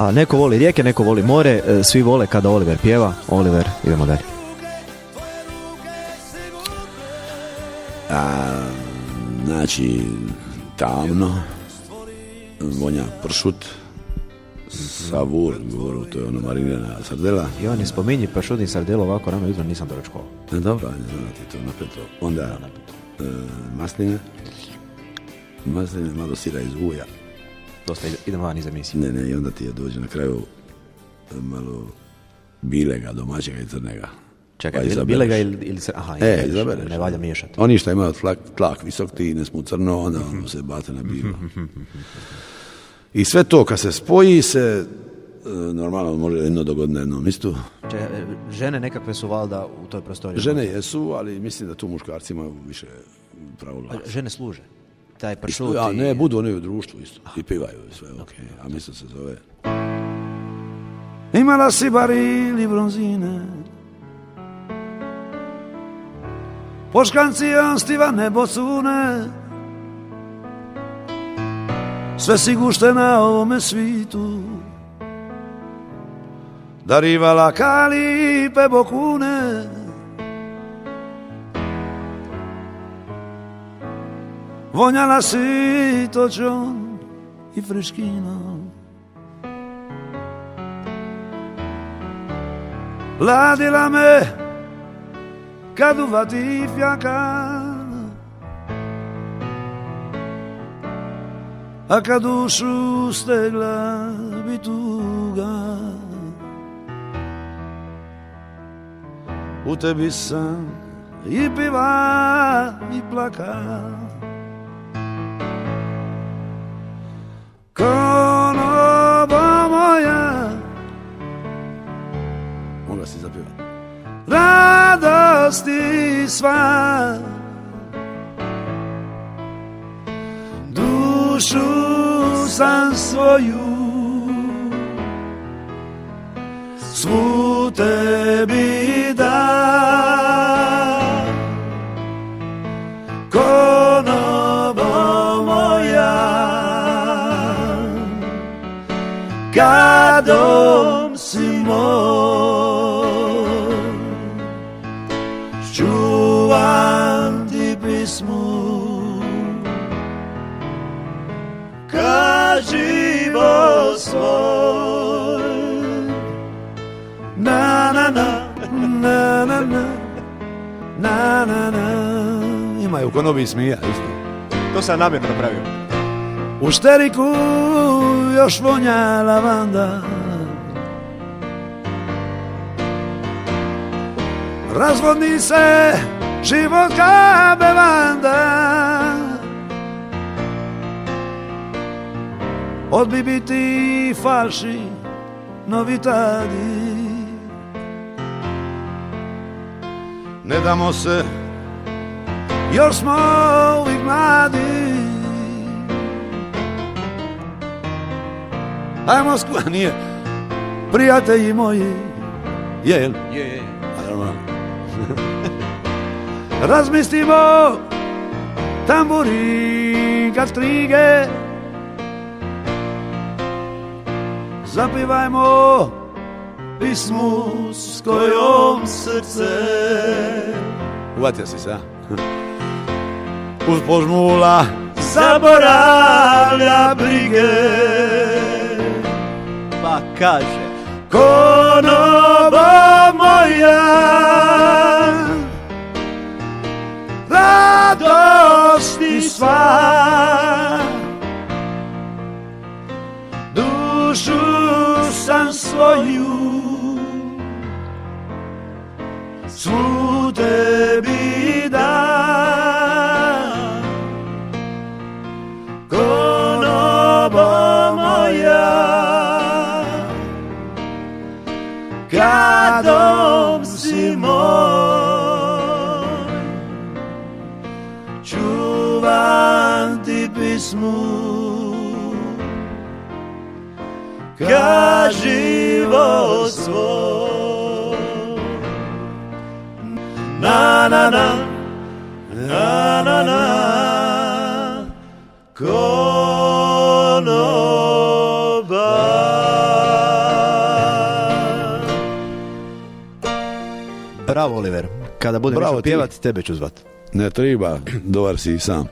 A neko voli rijeke, neko voli more, svi vole kada Oliver pjeva. Oliver, idemo dalje. Znači, tamno, vonja pršut, savur, govoru, to je ono marinirana sardela. I on je spominji pršut i sardelu ovako rano jutro, nisam doručkovao. Dobro, ne znam da ti to napeto. Onda masline, malo sira iz uja. Dosta, idem van iz emisije. Ne, i onda ti je dođe na kraju malo bilega, domaćega i crnega. Čekaj, bilega ili se... Aha, izabereš. Ne valja miješati. Oni što imaju tlak visok, ti ne smo crno, onda se bate na bilo. I sve to kad se spoji se, normalno može jedno dogoditi na jednom istu. Žene nekakve su valjda u toj prostoriji? Žene jesu, ali mislim da tu muškarci imaju više pravo glasa. Žene služe? Taj pršut i... Ne, budu oni u društvu isto. I pivaju i sve, okej. A mislim se zove... Imala si barili bronzine, po škancijom stivane bocune, sve si gušte na ovome svitu, darivala kalipe bokune. Vonjala si točom i friškinom, ladila me kad uvati fjaka, a kad dušu stegla bi tuga, u tebi sam i piva i plaka. Konoba moja, mogla si zapjevati, radosti sva, dušu sam svoju svu tebi dam. Konoba moja, kadom si moj, čuvam ti pismu ka život svoj. Na na na na na na na na na. Imaju u konobi smija isto. To sam namjerno napravio. U šteriku još vonja lavanda, razvodni se život ka bevanda, odbi biti falši novitadi, ne damo se, još smo uvijek mladi. Ajmo skupa, nije, prijatelji moji, jel? Je. Razmislimo tamburin kad strige, zapivajmo pismu s kojom srce, uvatio si se, uz požmula zaboravlja brige, pa kaže konoba moja, radosti sva, dušu sam svoju svu tebi dam. Konoba moja, kadom si moj, čuvam ti pismu ka život svoj. Na na na na na na, konoba Bravo, Oliver. Kada budem Bravo išao ti. pjevat, tebe ću zvat. Ne treba, dobar si i sam.